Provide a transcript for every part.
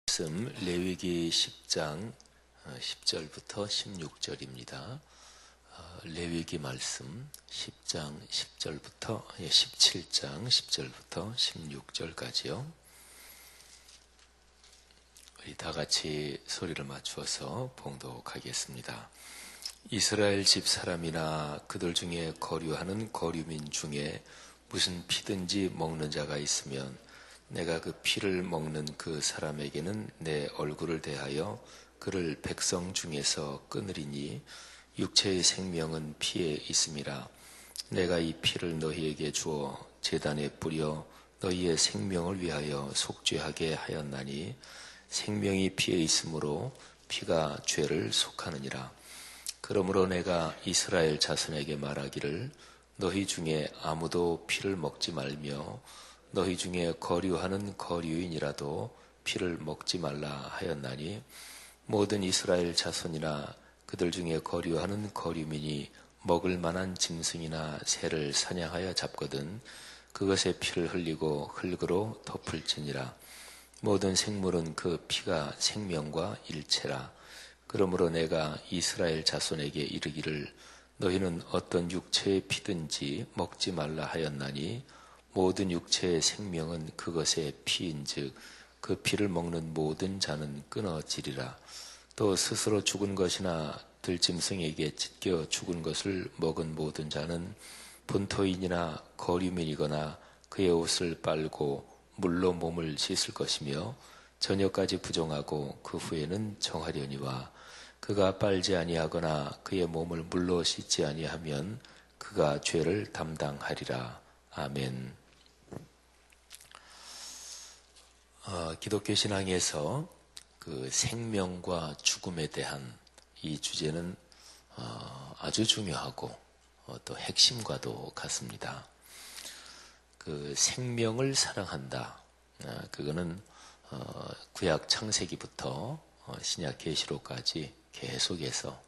말씀 레위기 10장 10절부터 16절입니다. 레위기 말씀 10장 10절부터 17장 10절부터 16절까지요. 우리 다 같이 소리를 맞추어서 봉독하겠습니다. 이스라엘 집 사람이나 그들 중에 거류하는 거류민 중에 무슨 피든지 먹는 자가 있으면 내가 그 피를 먹는 그 사람에게는 내 얼굴을 대하여 그를 백성 중에서 끊으리니 육체의 생명은 피에 있음이라. 내가 이 피를 너희에게 주어 제단에 뿌려 너희의 생명을 위하여 속죄하게 하였나니 생명이 피에 있으므로 피가 죄를 속하느니라. 그러므로 내가 이스라엘 자손에게 말하기를 너희 중에 아무도 피를 먹지 말며 너희 중에 거류하는 거류인이라도 피를 먹지 말라 하였나니 모든 이스라엘 자손이나 그들 중에 거류하는 거류민이 먹을 만한 짐승이나 새를 사냥하여 잡거든 그것의 피를 흘리고 흙으로 덮을지니라. 모든 생물은 그 피가 생명과 일체라. 그러므로 내가 이스라엘 자손에게 이르기를 너희는 어떤 육체의 피든지 먹지 말라 하였나니 모든 육체의 생명은 그것의 피인즉 그 피를 먹는 모든 자는 끊어지리라. 또 스스로 죽은 것이나 들짐승에게 찢겨 죽은 것을 먹은 모든 자는 본토인이나 거류민이거나 그의 옷을 빨고 물로 몸을 씻을 것이며 저녁까지 부정하고 그 후에는 정하려니와 그가 빨지 아니하거나 그의 몸을 물로 씻지 아니하면 그가 죄를 담당하리라. 아멘. 기독교 신앙에서 그 생명과 죽음에 대한 이 주제는 아주 중요하고 또 핵심과도 같습니다. 그 생명을 사랑한다. 그거는 구약 창세기부터 신약 계시록까지 계속해서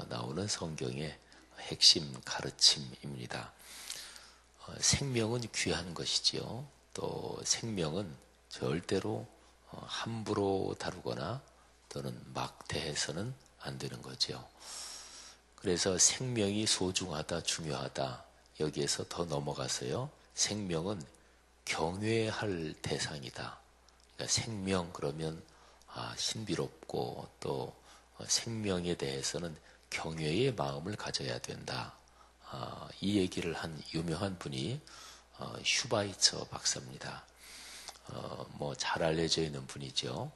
나오는 성경의 핵심 가르침입니다. 생명은 귀한 것이지요. 또 생명은 절대로 함부로 다루거나 또는 막대해서는 안 되는 거죠. 그래서 생명이 소중하다, 중요하다. 여기에서 더 넘어가서요. 생명은 경외할 대상이다. 그러니까 생명 그러면 신비롭고 또 생명에 대해서는 경외의 마음을 가져야 된다. 이 얘기를 한 유명한 분이 슈바이처 박사입니다. 잘 알려져 있는 분이죠.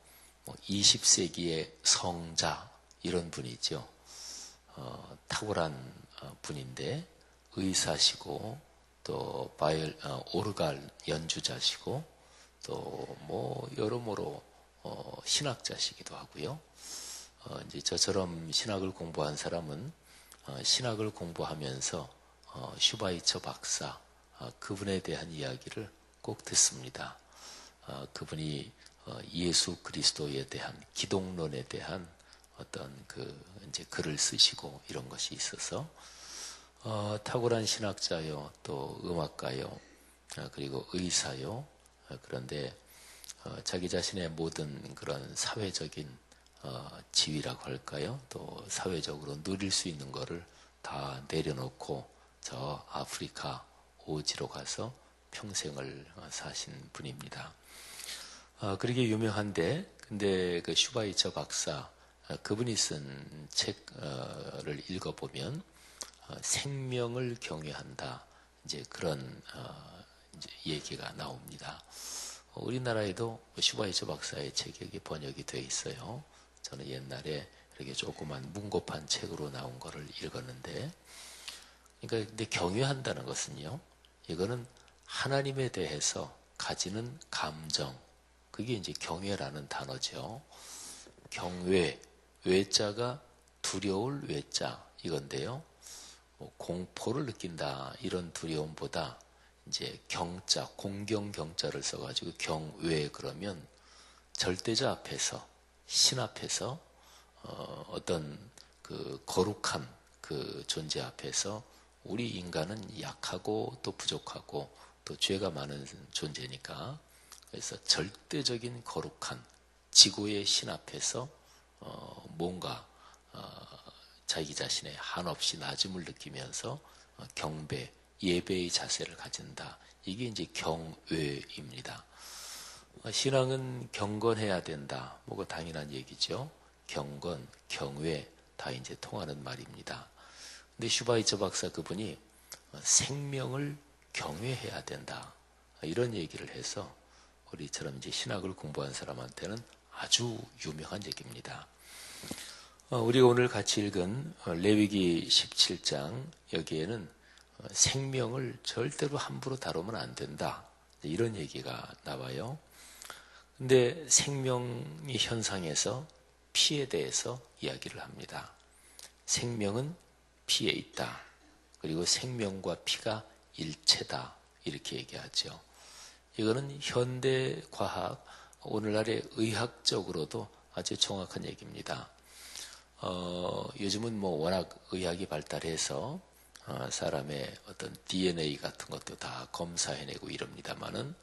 20세기의 성자 이런 분이죠. 탁월한 분인데 의사시고 또 오르갈 연주자시고 또 여러모로 신학자시기도 하고요. 이제 저처럼 신학을 공부한 사람은 신학을 공부하면서 슈바이처 박사 그분에 대한 이야기를 꼭 듣습니다. 그분이 예수 그리스도에 대한 기독론에 대한 어떤 이제 글을 쓰시고 이런 것이 있어서 탁월한 신학자요, 또 음악가요, 그리고 의사요. 그런데 자기 자신의 모든 그런 사회적인 지위라고 할까요? 또 사회적으로 누릴 수 있는 거를 다 내려놓고 저 아프리카 오지로 가서 평생을 사신 분입니다. 그렇게 유명한데, 근데 그 슈바이처 박사, 그분이 쓴 책을 읽어보면, 생명을 경외한다. 이제 그런, 이제 얘기가 나옵니다. 우리나라에도 슈바이처 박사의 책이 여기 번역이 되어 있어요. 저는 옛날에 이렇게 조그만 문고판 책으로 나온 거를 읽었는데, 그러니까 근데 경외한다는 것은요, 이거는 하나님에 대해서 가지는 감정, 그게 이제 경외라는 단어죠. 경외, 외자가 두려울 외자 이건데요. 공포를 느낀다 이런 두려움보다 이제 경자, 공경 경자를 써가지고 경외 그러면 절대자 앞에서 신 앞에서 어떤 그 거룩한 그 존재 앞에서 우리 인간은 약하고 또 부족하고 또 죄가 많은 존재니까 그래서 절대적인 거룩한 지고의 신 앞에서 뭔가 자기 자신의 한없이 낮음을 느끼면서 경배, 예배의 자세를 가진다. 이게 이제 경외입니다. 신앙은 경건해야 된다. 뭐가 당연한 얘기죠. 경건, 경외 다 이제 통하는 말입니다. 근데 슈바이처 박사 그분이 생명을 경외해야 된다. 이런 얘기를 해서 우리처럼 이제 신학을 공부한 사람한테는 아주 유명한 얘기입니다. 우리가 오늘 같이 읽은 레위기 17장 여기에는 생명을 절대로 함부로 다루면 안 된다. 이런 얘기가 나와요. 근데 생명의 현상에서 피에 대해서 이야기를 합니다. 생명은 피에 있다. 그리고 생명과 피가 일체다. 이렇게 얘기하죠. 이거는 현대 과학, 오늘날의 의학적으로도 아주 정확한 얘기입니다. 요즘은 뭐 워낙 의학이 발달해서 사람의 어떤 DNA 같은 것도 다 검사해내고 이럽니다만은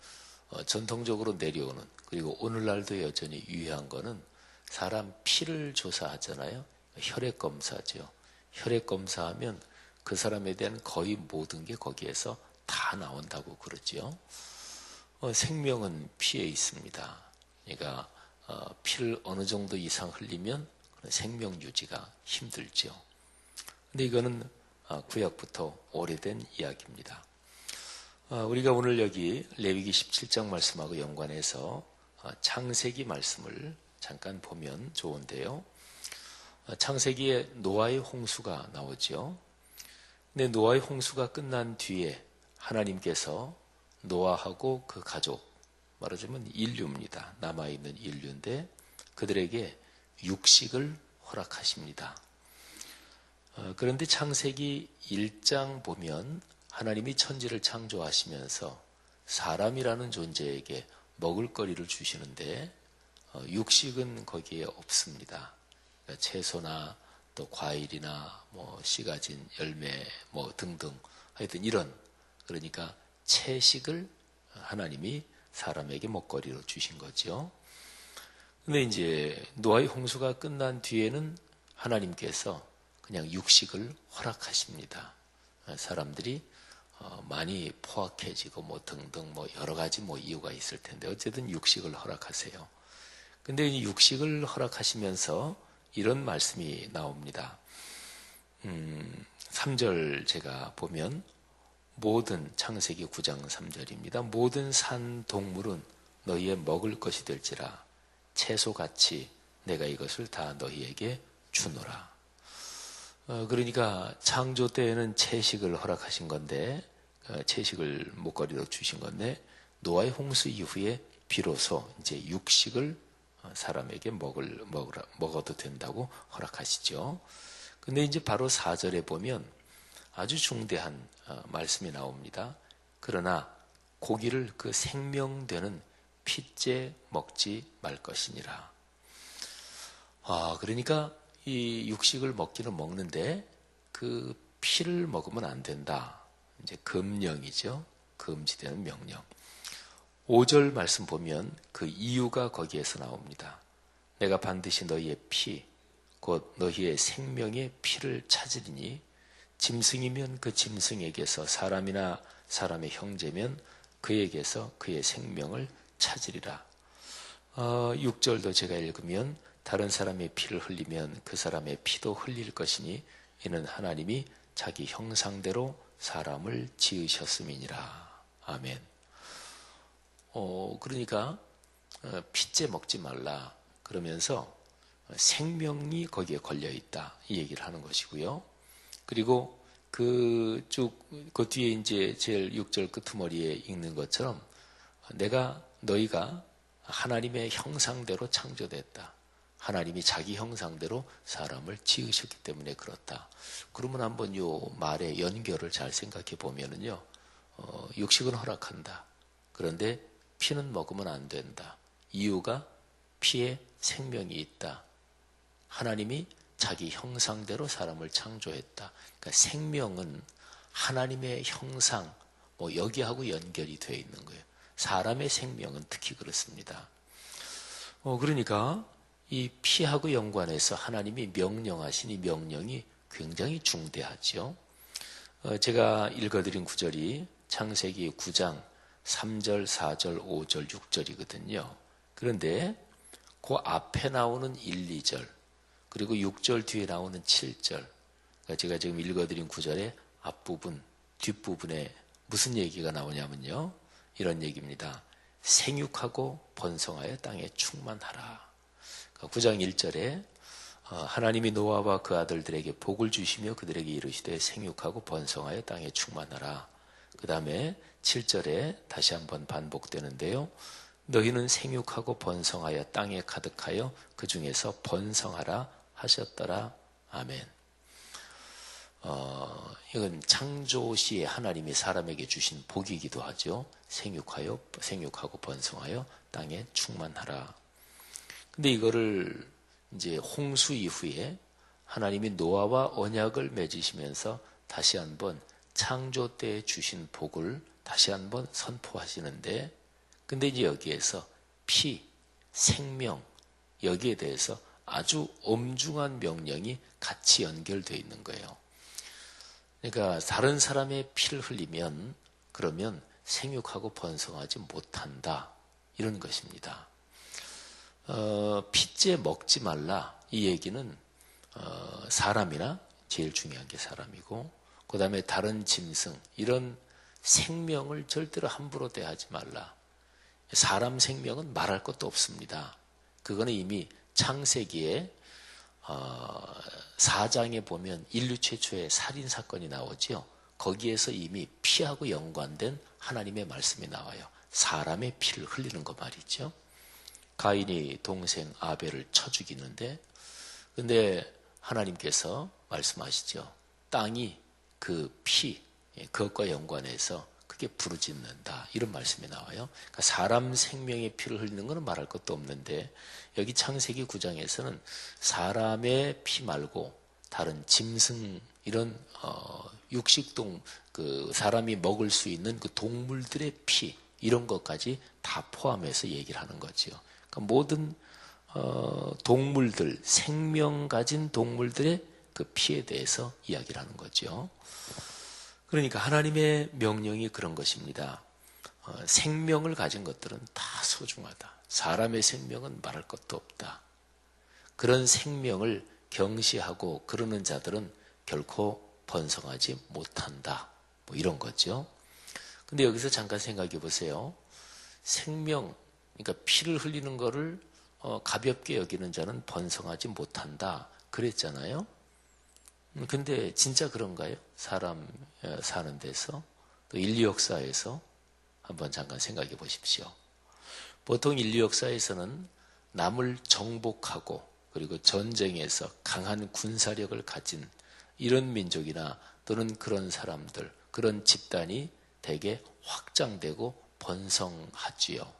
전통적으로 내려오는, 그리고 오늘날도 여전히 유효한 거는 사람 피를 조사하잖아요. 혈액 검사죠. 혈액 검사하면 그 사람에 대한 거의 모든 게 거기에서 다 나온다고 그러죠. 생명은 피에 있습니다. 그러니까 피를 어느 정도 이상 흘리면 생명 유지가 힘들죠. 근데 이거는 구약부터 오래된 이야기입니다. 우리가 오늘 여기 레위기 17장 말씀하고 연관해서 창세기 말씀을 잠깐 보면 좋은데요. 창세기에 노아의 홍수가 나오죠. 근데 노아의 홍수가 끝난 뒤에 하나님께서 노아하고 그 가족, 말하자면 인류입니다. 남아있는 인류인데 그들에게 육식을 허락하십니다. 그런데 창세기 1장 보면 하나님이 천지를 창조하시면서 사람이라는 존재에게 먹을거리를 주시는데 육식은 거기에 없습니다. 그러니까 채소나 또 과일이나 뭐 씨 가진 열매 뭐 등등 하여튼 이런, 그러니까 채식을 하나님이 사람에게 먹거리로 주신 거죠. 근데 이제 노아의 홍수가 끝난 뒤에는 하나님께서 그냥 육식을 허락하십니다. 사람들이 많이 포악해지고 뭐 등등 뭐 여러 가지 뭐 이유가 있을 텐데 어쨌든 육식을 허락하세요. 근데 이 육식을 허락하시면서 이런 말씀이 나옵니다. 3절 제가 보면 모든, 창세기 9장 3절입니다. 모든 산 동물은 너희의 먹을 것이 될지라 채소같이 내가 이것을 다 너희에게 주노라. 그러니까 창조 때에는 채식을 허락하신 건데, 채식을 먹거리로 주신 건데 노아의 홍수 이후에 비로소 이제 육식을 사람에게 먹어도 된다고 허락하시죠. 근데 이제 바로 4절에 보면 아주 중대한 말씀이 나옵니다. 그러나 고기를 그 생명되는 핏째 먹지 말 것이니라. 그러니까 이 육식을 먹기는 먹는데 그 피를 먹으면 안 된다. 이제 금령이죠. 금지되는 명령. 5절 말씀 보면 그 이유가 거기에서 나옵니다. 내가 반드시 너희의 피, 곧 너희의 생명의 피를 찾으리니 짐승이면 그 짐승에게서, 사람이나 사람의 형제면 그에게서 그의 생명을 찾으리라. 6절도 제가 읽으면 다른 사람의 피를 흘리면 그 사람의 피도 흘릴 것이니 이는 하나님이 자기 형상대로 사람을 지으셨음이니라. 아멘. 그러니까 핏째 먹지 말라 그러면서 생명이 거기에 걸려있다 이 얘기를 하는 것이고요. 그리고 그 뒤에 이제 제일 6절 끄트머리에 읽는 것처럼 너희가 하나님의 형상대로 창조됐다. 하나님이 자기 형상대로 사람을 지으셨기 때문에 그렇다. 그러면 한번 요 말의 연결을 잘 생각해 보면은요, 육식은 허락한다. 그런데 피는 먹으면 안 된다. 이유가 피에 생명이 있다. 하나님이 자기 형상대로 사람을 창조했다. 그러니까 생명은 하나님의 형상, 여기하고 연결이 되어 있는 거예요. 사람의 생명은 특히 그렇습니다. 그러니까 이 피하고 연관해서 하나님이 명령하신 이 명령이 굉장히 중대하죠. 제가 읽어드린 구절이 창세기 9장 3절, 4절, 5절, 6절이거든요. 그런데 그 앞에 나오는 1, 2절, 그리고 6절 뒤에 나오는 7절, 그러니까 제가 지금 읽어드린 구절의 앞부분, 뒷부분에 무슨 얘기가 나오냐면요. 이런 얘기입니다. 생육하고 번성하여 땅에 충만하라. 9장 1절에 하나님이 노아와 그 아들들에게 복을 주시며 그들에게 이르시되 생육하고 번성하여 땅에 충만하라. 그 다음에 7절에 다시 한번 반복되는데요. 너희는 생육하고 번성하여 땅에 가득하여 그 중에서 번성하라 하셨더라. 아멘. 이건 창조 시에 하나님이 사람에게 주신 복이기도 하죠. 생육하고 번성하여 땅에 충만하라. 근데 이거를 이제 홍수 이후에 하나님이 노아와 언약을 맺으시면서 다시 한번 창조 때 주신 복을 다시 한번 선포하시는데, 근데 이제 여기에서 피, 생명, 여기에 대해서 아주 엄중한 명령이 같이 연결되어 있는 거예요. 그러니까 다른 사람의 피를 흘리면 그러면 생육하고 번성하지 못한다, 이런 것입니다. 피째 먹지 말라, 이 얘기는 사람이나 제일 중요한 게 사람이고, 그 다음에 다른 짐승, 이런 생명을 절대로 함부로 대하지 말라. 사람 생명은 말할 것도 없습니다. 그거는 이미 창세기에 4장에 보면 인류 최초의 살인사건이 나오죠. 거기에서 이미 피하고 연관된 하나님의 말씀이 나와요. 사람의 피를 흘리는 거 말이죠. 가인이 동생 아벨을 쳐 죽이는데, 근데 하나님께서 말씀하시죠. 땅이 그 피, 그것과 연관해서 그게 부르짖는다, 이런 말씀이 나와요. 그러니까 사람 생명의 피를 흘리는 것은 말할 것도 없는데, 여기 창세기 9장에서는 사람의 피 말고 다른 짐승, 이런 육식동, 그 사람이 먹을 수 있는 그 동물들의 피, 이런 것까지 다 포함해서 얘기를 하는 거죠. 그러니까 모든 동물들, 생명 가진 동물들의 그 피에 대해서 이야기를 하는 거죠. 그러니까 하나님의 명령이 그런 것입니다. 생명을 가진 것들은 다 소중하다. 사람의 생명은 말할 것도 없다. 그런 생명을 경시하고 그러는 자들은 결코 번성하지 못한다, 뭐 이런 거죠. 근데 여기서 잠깐 생각해 보세요. 생명, 그러니까 피를 흘리는 거를 가볍게 여기는 자는 번성하지 못한다, 그랬잖아요. 근데 진짜 그런가요? 사람 사는 데서, 또 인류 역사에서 한번 잠깐 생각해 보십시오. 보통 인류 역사에서는 남을 정복하고 그리고 전쟁에서 강한 군사력을 가진 이런 민족이나 또는 그런 사람들, 그런 집단이 대개 확장되고 번성하지요.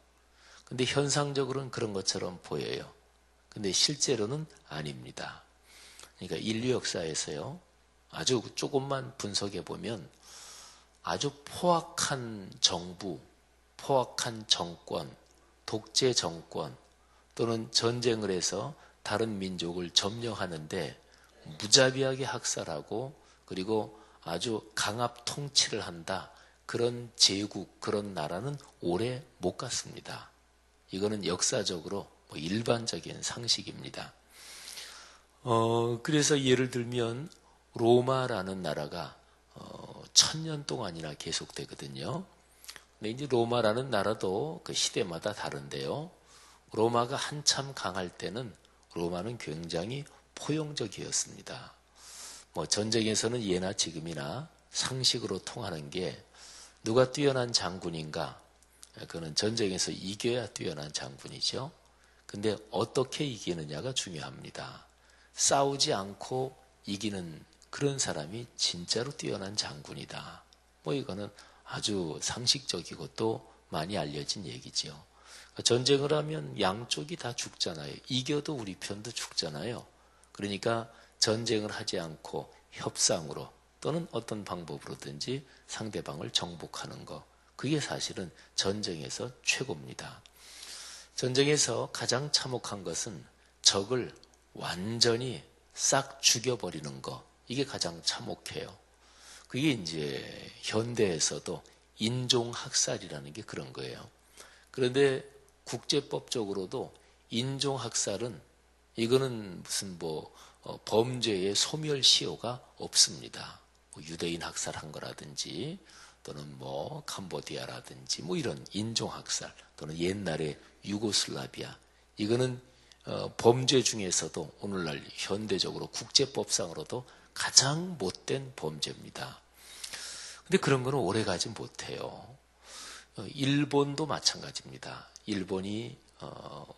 근데 현상적으로는 그런 것처럼 보여요. 근데 실제로는 아닙니다. 그러니까 인류 역사에서요, 아주 조금만 분석해 보면 아주 포악한 정부, 포악한 정권, 독재 정권 또는 전쟁을 해서 다른 민족을 점령하는데 무자비하게 학살하고 그리고 아주 강압 통치를 한다, 그런 제국, 그런 나라는 오래 못 갔습니다. 이거는 역사적으로 일반적인 상식입니다. 그래서 예를 들면 로마라는 나라가 1000년 동안이나 계속되거든요. 근데 이제 로마라는 나라도 그 시대마다 다른데요. 로마가 한참 강할 때는 로마는 굉장히 포용적이었습니다. 전쟁에서는 예나 지금이나 상식으로 통하는 게 누가 뛰어난 장군인가? 그거는 전쟁에서 이겨야 뛰어난 장군이죠. 근데 어떻게 이기느냐가 중요합니다. 싸우지 않고 이기는 그런 사람이 진짜로 뛰어난 장군이다. 이거는 아주 상식적이고 또 많이 알려진 얘기죠. 전쟁을 하면 양쪽이 다 죽잖아요. 이겨도 우리 편도 죽잖아요. 그러니까 전쟁을 하지 않고 협상으로 또는 어떤 방법으로든지 상대방을 정복하는 것, 그게 사실은 전쟁에서 최고입니다. 전쟁에서 가장 참혹한 것은 적을 완전히 싹 죽여버리는 거. 이게 가장 참혹해요. 그게 이제 현대에서도 인종학살이라는 게 그런 거예요. 그런데 국제법적으로도 인종학살은 이거는 무슨 범죄의 소멸시효가 없습니다. 유대인 학살한 거라든지 또는 캄보디아라든지 이런 인종학살 또는 옛날에 유고슬라비아 이거는 범죄 중에서도 오늘날 현대적으로 국제법상으로도 가장 못된 범죄입니다. 근데 그런 거는 오래 가지 못해요. 일본도 마찬가지입니다. 일본이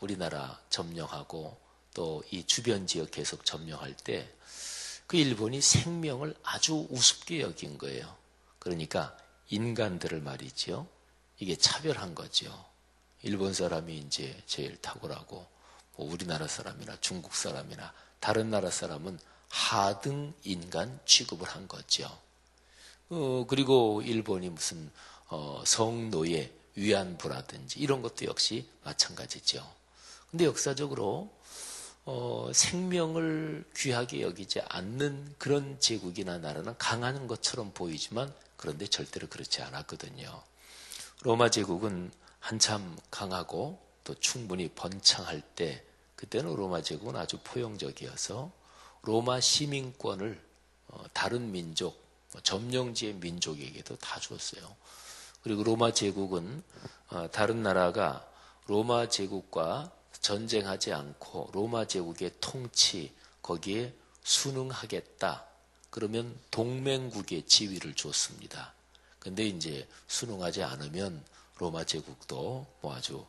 우리나라 점령하고 또 이 주변 지역 계속 점령할 때 그 일본이 생명을 아주 우습게 여긴 거예요. 그러니까 인간들을 말이죠. 이게 차별한 거죠. 일본 사람이 이제 제일 탁월하고 우리나라 사람이나 중국 사람이나 다른 나라 사람은 하등 인간 취급을 한 거죠. 그리고 일본이 무슨 성노예, 위안부라든지 이런 것도 역시 마찬가지죠. 근데 역사적으로 생명을 귀하게 여기지 않는 그런 제국이나 나라는 강한 것처럼 보이지만 그런데 절대로 그렇지 않았거든요. 로마 제국은 한참 강하고 또 충분히 번창할 때 그때는 로마 제국은 아주 포용적이어서 로마 시민권을 다른 민족, 점령지의 민족에게도 다 줬어요. 그리고 로마 제국은 다른 나라가 로마 제국과 전쟁하지 않고 로마 제국의 통치 거기에 순응하겠다. 그러면 동맹국의 지위를 줬습니다. 근데 이제 순응하지 않으면 로마 제국도 아주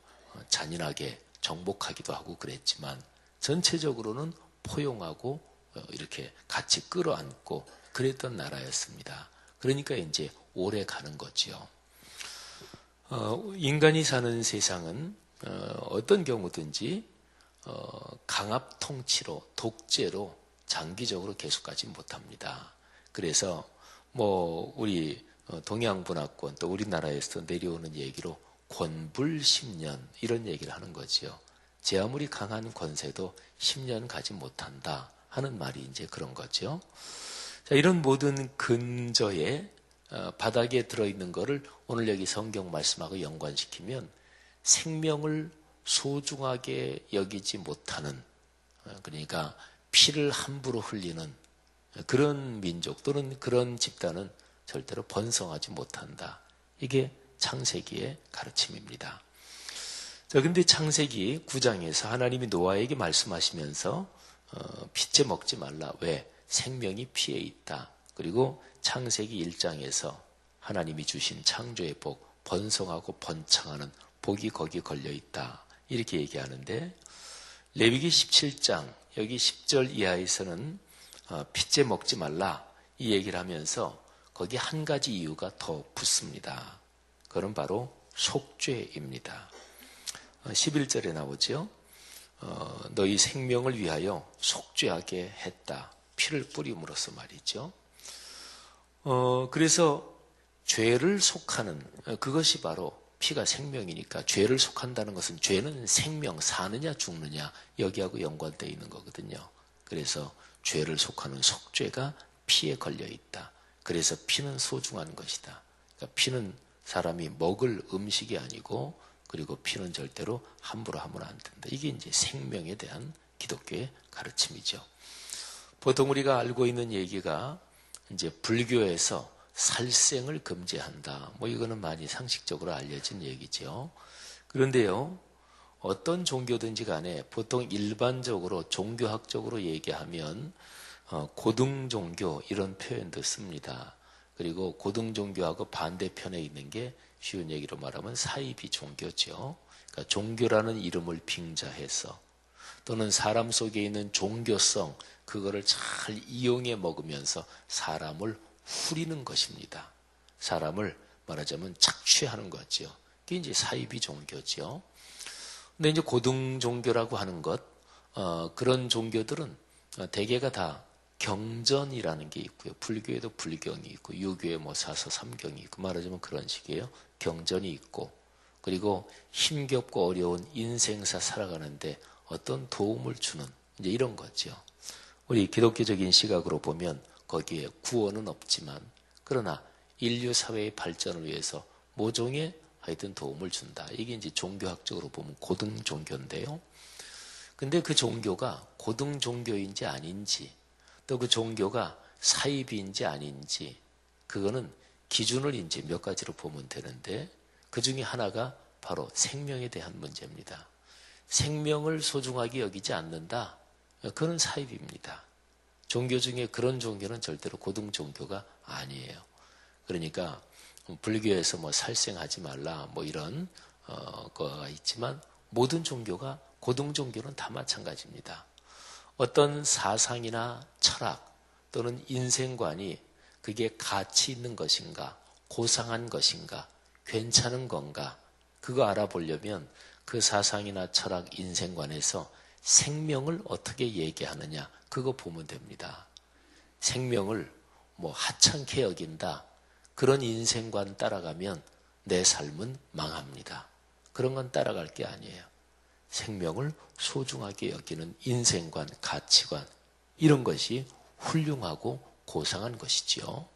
잔인하게 정복하기도 하고 그랬지만 전체적으로는 포용하고 이렇게 같이 끌어안고 그랬던 나라였습니다. 그러니까 이제 오래 가는 거지요. 인간이 사는 세상은 어떤 경우든지 강압 통치로 독재로 장기적으로 계속가지 못합니다. 그래서 우리 동양분화권 또 우리나라에서 내려오는 얘기로 권불 10년 이런 얘기를 하는 거지요. 제 아무리 강한 권세도 10년 가지 못한다 하는 말이 이제 그런 거죠. 자, 이런 모든 근저에 바닥에 들어있는 거를 오늘 여기 성경 말씀하고 연관시키면 생명을 소중하게 여기지 못하는 그러니까 피를 함부로 흘리는 그런 민족 또는 그런 집단은 절대로 번성하지 못한다. 이게 창세기의 가르침입니다. 자, 근데 창세기 9장에서 하나님이 노아에게 말씀하시면서 피째 먹지 말라. 왜? 생명이 피에 있다. 그리고 창세기 1장에서 하나님이 주신 창조의 복, 번성하고 번창하는 복이 거기 걸려 있다. 이렇게 얘기하는데 레위기 17장 여기 10절 이하에서는 피째 먹지 말라 이 얘기를 하면서 거기 한 가지 이유가 더 붙습니다. 그건 바로 속죄입니다. 11절에 나오죠. 너희 생명을 위하여 속죄하게 했다. 피를 뿌림으로써 말이죠. 그래서 죄를 속하는 그것이 바로 피가 생명이니까 죄를 속한다는 것은 죄는 생명, 사느냐 죽느냐 여기하고 연관되어 있는 거거든요. 그래서 죄를 속하는 속죄가 피에 걸려 있다. 그래서 피는 소중한 것이다. 그러니까 피는 사람이 먹을 음식이 아니고 그리고 피는 절대로 함부로 하면 안 된다. 이게 이제 생명에 대한 기독교의 가르침이죠. 보통 우리가 알고 있는 얘기가 이제 불교에서 살생을 금지한다. 이거는 많이 상식적으로 알려진 얘기죠. 그런데요, 어떤 종교든지 간에 보통 일반적으로 종교학적으로 얘기하면 고등종교 이런 표현도 씁니다. 그리고 고등종교하고 반대편에 있는 게 쉬운 얘기로 말하면 사이비 종교죠. 그러니까 종교라는 이름을 빙자해서 또는 사람 속에 있는 종교성 그거를 잘 이용해 먹으면서 사람을 후리는 것입니다. 사람을 말하자면 착취하는 거죠. 그게 이제 사이비 종교죠. 근데 이제 고등 종교라고 하는 것, 그런 종교들은 대개가 다 경전이라는 게 있고요. 불교에도 불경이 있고, 유교에 사서 삼경이 있고, 말하자면 그런 식이에요. 경전이 있고, 그리고 힘겹고 어려운 인생사 살아가는데 어떤 도움을 주는 이제 이런 거죠. 우리 기독교적인 시각으로 보면 거기에 구원은 없지만 그러나 인류 사회의 발전을 위해서 모종의 하여튼 도움을 준다. 이게 이제 종교학적으로 보면 고등 종교인데요. 근데 그 종교가 고등 종교인지 아닌지 또 그 종교가 사이비인지 아닌지 그거는 기준을 이제 몇 가지로 보면 되는데 그 중에 하나가 바로 생명에 대한 문제입니다. 생명을 소중하게 여기지 않는다. 그건 사입입니다. 종교 중에 그런 종교는 절대로 고등 종교가 아니에요. 그러니까 불교에서 뭐 살생하지 말라 뭐 이런 거가 있지만 모든 종교가 고등 종교는 다 마찬가지입니다. 어떤 사상이나 철학 또는 인생관이 그게 가치 있는 것인가, 고상한 것인가, 괜찮은 건가, 그거 알아보려면 그 사상이나 철학, 인생관에서 생명을 어떻게 얘기하느냐, 그거 보면 됩니다. 생명을 뭐 하찮게 여긴다, 그런 인생관 따라가면 내 삶은 망합니다. 그런 건 따라갈 게 아니에요. 생명을 소중하게 여기는 인생관, 가치관, 이런 것이 훌륭하고 고상한 것이지요.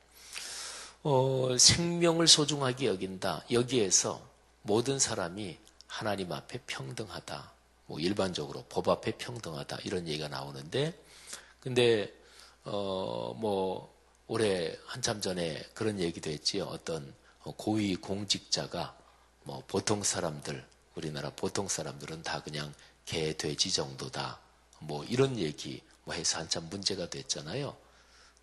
생명을 소중하게 여긴다. 여기에서 모든 사람이 하나님 앞에 평등하다. 뭐 일반적으로 법 앞에 평등하다. 이런 얘기가 나오는데, 근데 뭐 올해 한참 전에 그런 얘기도 했지요. 어떤 고위 공직자가 뭐 보통 사람들, 우리나라 보통 사람들은 다 그냥 개, 돼지 정도다. 뭐 이런 얘기 뭐 해서 한참 문제가 됐잖아요.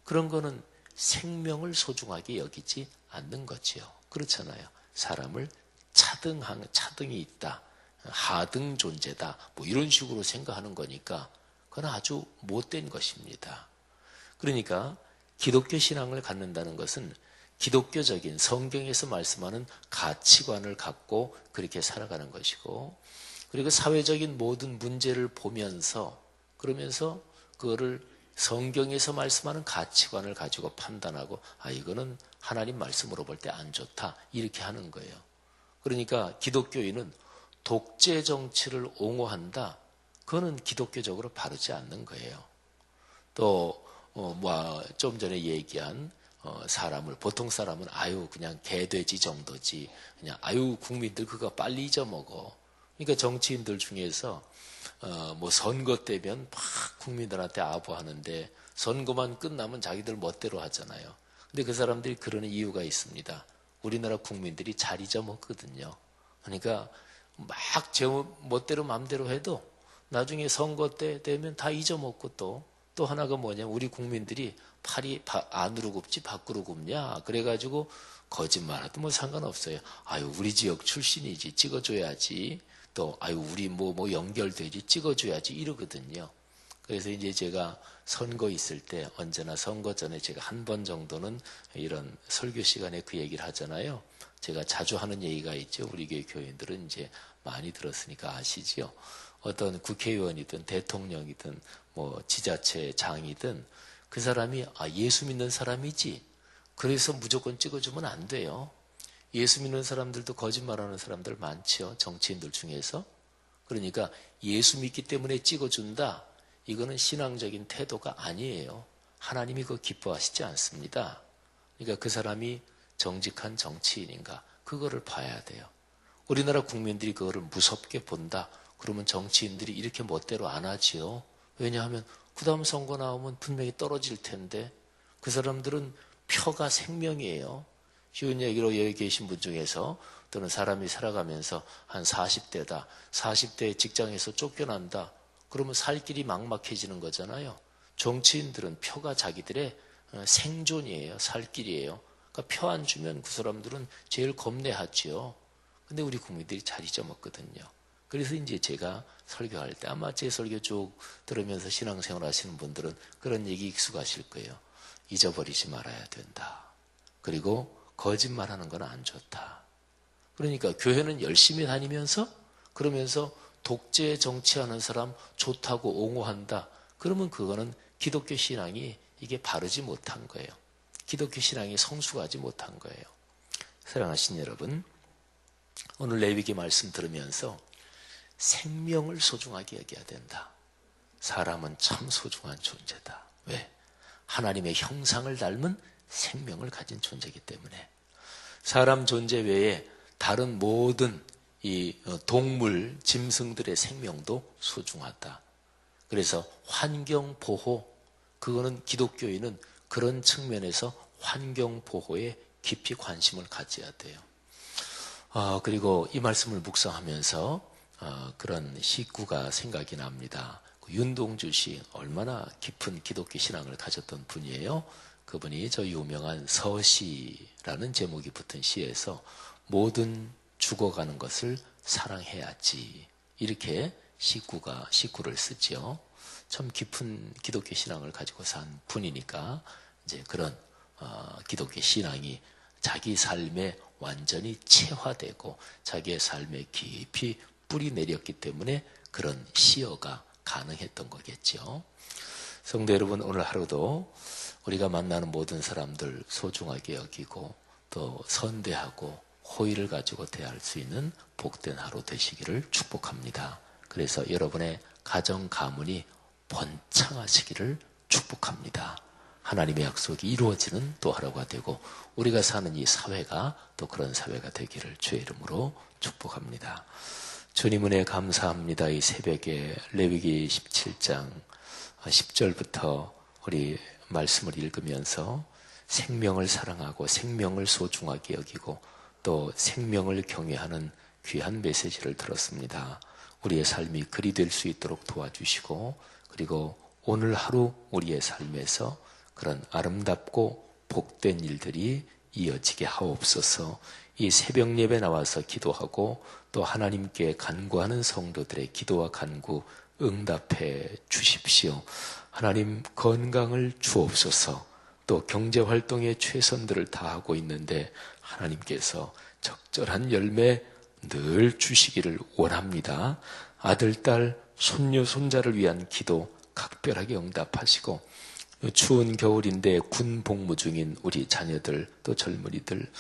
그런 거는 생명을 소중하게 여기지 않는 거지요. 그렇잖아요. 사람을 차등이 있다. 하등 존재다. 뭐 이런 식으로 생각하는 거니까 그건 아주 못된 것입니다. 그러니까 기독교 신앙을 갖는다는 것은 기독교적인 성경에서 말씀하는 가치관을 갖고 그렇게 살아가는 것이고, 그리고 사회적인 모든 문제를 보면서 그러면서 그거를 성경에서 말씀하는 가치관을 가지고 판단하고 이거는 하나님 말씀으로 볼 때 안 좋다 이렇게 하는 거예요. 그러니까 기독교인은 독재 정치를 옹호한다. 그거는 기독교적으로 바르지 않는 거예요. 또 좀 전에 얘기한 사람을 보통 사람은 그냥 개돼지 정도지 그냥 국민들 그거 빨리 잊어먹어. 그러니까 정치인들 중에서 뭐 선거 때면 막 국민들한테 아부하는데 선거만 끝나면 자기들 멋대로 하잖아요. 근데 그 사람들이 그러는 이유가 있습니다. 우리나라 국민들이 잘 잊어먹거든요. 그러니까 막 제 멋대로 마음대로 해도 나중에 선거 때 되면 다 잊어먹고 또 하나가 뭐냐면 우리 국민들이 팔이 안으로 굽지 밖으로 굽냐. 그래가지고 거짓말해도 뭐 상관없어요. 우리 지역 출신이지 찍어줘야지. 또 우리 뭐 연결되지 찍어줘야지 이러거든요. 그래서 이제 제가 선거 있을 때 언제나 선거 전에 제가 한 번 정도는 이런 설교 시간에 그 얘기를 하잖아요. 제가 자주 하는 얘기가 있죠. 우리 교회 교인들은 이제 많이 들었으니까 아시지요. 어떤 국회의원이든 대통령이든 뭐 지자체장이든 그 사람이 예수 믿는 사람이지 그래서 무조건 찍어주면 안 돼요. 예수 믿는 사람들도 거짓말하는 사람들 많지요. 정치인들 중에서. 그러니까 예수 믿기 때문에 찍어준다. 이거는 신앙적인 태도가 아니에요. 하나님이 그거 기뻐하시지 않습니다. 그러니까 그 사람이 정직한 정치인인가 그거를 봐야 돼요. 우리나라 국민들이 그거를 무섭게 본다. 그러면 정치인들이 이렇게 멋대로 안 하지요. 왜냐하면 그 다음 선거 나오면 분명히 떨어질 텐데 그 사람들은 표가 생명이에요. 쉬운 얘기로 여기 계신 분 중에서 또는 사람이 살아가면서 한 40대다. 40대 직장에서 쫓겨난다. 그러면 살 길이 막막해지는 거잖아요. 정치인들은 표가 자기들의 생존이에요. 살 길이에요. 그러니까 표 안 주면 그 사람들은 제일 겁내하지요. 근데 우리 국민들이 잘 잊어먹거든요. 그래서 이제 제가 설교할 때 아마 제 설교 쭉 들으면서 신앙생활 하시는 분들은 그런 얘기 익숙하실 거예요. 잊어버리지 말아야 된다. 그리고 거짓말하는 건 안 좋다. 그러니까 교회는 열심히 다니면서 그러면서 독재 정치하는 사람 좋다고 옹호한다. 그러면 그거는 기독교 신앙이 이게 바르지 못한 거예요. 기독교 신앙이 성숙하지 못한 거예요. 사랑하신 여러분, 오늘 레위기 말씀 들으면서 생명을 소중하게 여겨야 된다. 사람은 참 소중한 존재다. 왜? 하나님의 형상을 닮은 생명을 가진 존재이기 때문에. 사람 존재 외에 다른 모든 이 동물, 짐승들의 생명도 소중하다. 그래서 환경 보호, 그거는 기독교인은 그런 측면에서 환경 보호에 깊이 관심을 가져야 돼요. 그리고 이 말씀을 묵상하면서 그런 시구가 생각이 납니다. 윤동주 씨, 얼마나 깊은 기독교 신앙을 가졌던 분이에요. 그분이 저 유명한 서시라는 제목이 붙은 시에서 모든 죽어가는 것을 사랑해야지, 이렇게 시구를 쓰죠. 참 깊은 기독교 신앙을 가지고 산 분이니까 이제 그런 기독교 신앙이 자기 삶에 완전히 체화되고 자기의 삶에 깊이 뿌리 내렸기 때문에 그런 시어가 가능했던 거겠죠. 성도 여러분, 오늘 하루도 우리가 만나는 모든 사람들 소중하게 여기고 또 선대하고 호의를 가지고 대할 수 있는 복된 하루 되시기를 축복합니다. 그래서 여러분의 가정 가문이 번창하시기를 축복합니다. 하나님의 약속이 이루어지는 또 하루가 되고 우리가 사는 이 사회가 또 그런 사회가 되기를 주의 이름으로 축복합니다. 주님 은혜 감사합니다. 이 새벽에 레위기 17장 10절부터 우리 말씀을 읽으면서 생명을 사랑하고 생명을 소중하게 여기고 또 생명을 경외하는 귀한 메시지를 들었습니다. 우리의 삶이 그리 될 수 있도록 도와주시고, 그리고 오늘 하루 우리의 삶에서 그런 아름답고 복된 일들이 이어지게 하옵소서. 이 새벽 예배 나와서 기도하고 또 하나님께 간구하는 성도들의 기도와 간구 응답해 주십시오. 하나님, 건강을 주옵소서. 또 경제활동에 최선들을 다하고 있는데 하나님께서 적절한 열매 늘 주시기를 원합니다. 아들, 딸, 손녀, 손자를 위한 기도 각별하게 응답하시고, 추운 겨울인데 군 복무 중인 우리 자녀들 또 젊은이들,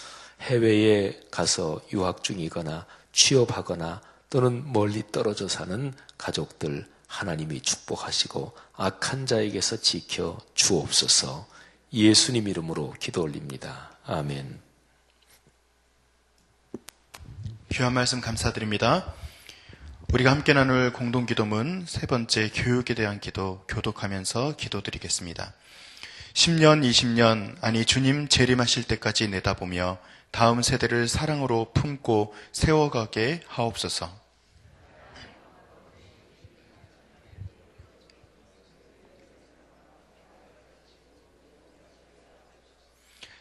해외에 가서 유학 중이거나 취업하거나 또는 멀리 떨어져 사는 가족들 하나님이 축복하시고 악한 자에게서 지켜 주옵소서. 예수님 이름으로 기도 올립니다. 아멘. 귀한 말씀 감사드립니다. 우리가 함께 나눌 공동기도문 세 번째, 교육에 대한 기도 교독하면서 기도드리겠습니다. 10년, 20년, 아니 주님 재림하실 때까지 내다보며 다음 세대를 사랑으로 품고 세워가게 하옵소서.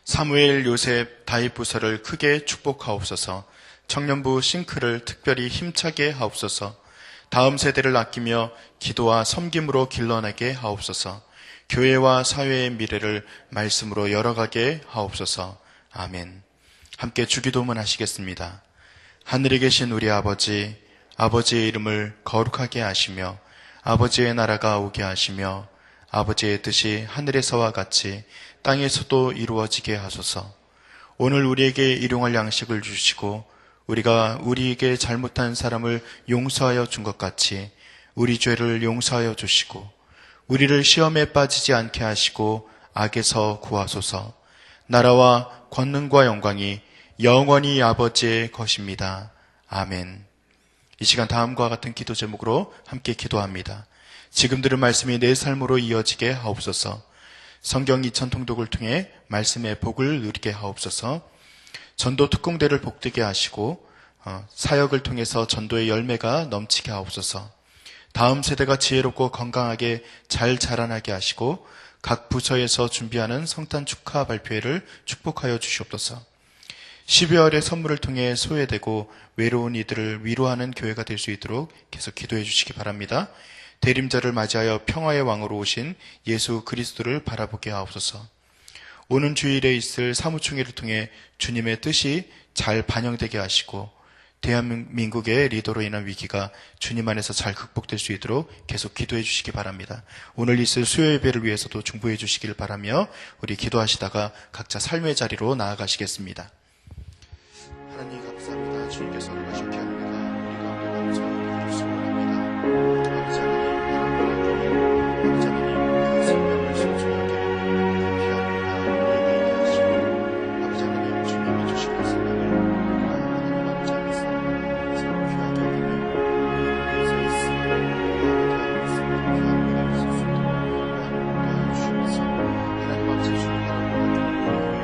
사무엘, 요셉, 다윗 부서를 크게 축복하옵소서. 청년부 싱크를 특별히 힘차게 하옵소서. 다음 세대를 아끼며 기도와 섬김으로 길러내게 하옵소서. 교회와 사회의 미래를 말씀으로 열어가게 하옵소서. 아멘. 함께 주기도문 하시겠습니다. 하늘에 계신 우리 아버지, 아버지의 이름을 거룩하게 하시며 아버지의 나라가 오게 하시며 아버지의 뜻이 하늘에서와 같이 땅에서도 이루어지게 하소서. 오늘 우리에게 일용할 양식을 주시고 우리가 우리에게 잘못한 사람을 용서하여 준 것 같이 우리 죄를 용서하여 주시고 우리를 시험에 빠지지 않게 하시고 악에서 구하소서. 나라와 권능과 영광이 영원히 아버지의 것입니다. 아멘. 이 시간 다음과 같은 기도 제목으로 함께 기도합니다. 지금 들은 말씀이 내 삶으로 이어지게 하옵소서. 성경 2000 통독을 통해 말씀의 복을 누리게 하옵소서. 전도 특공대를 복되게 하시고 사역을 통해서 전도의 열매가 넘치게 하옵소서. 다음 세대가 지혜롭고 건강하게 잘 자라나게 하시고 각 부서에서 준비하는 성탄 축하 발표회를 축복하여 주시옵소서. 12월의 선물을 통해 소외되고 외로운 이들을 위로하는 교회가 될 수 있도록 계속 기도해 주시기 바랍니다. 대림절을 맞이하여 평화의 왕으로 오신 예수 그리스도를 바라보게 하옵소서. 오는 주일에 있을 사무총회를 통해 주님의 뜻이 잘 반영되게 하시고 대한민국의 리더로 인한 위기가 주님 안에서 잘 극복될 수 있도록 계속 기도해 주시기 바랍니다. 오늘 있을 수요 예배를 위해서도 중보해 주시길 바라며 우리 기도하시다가 각자 삶의 자리로 나아가시겠습니다. 하나님 감사합니다. 주님께서 거룩하신 피 흘리가 우리 가운데 감사 드릴 수 원합니다. 아버지 하나님, 하나님 아버지 하나님, 그 생명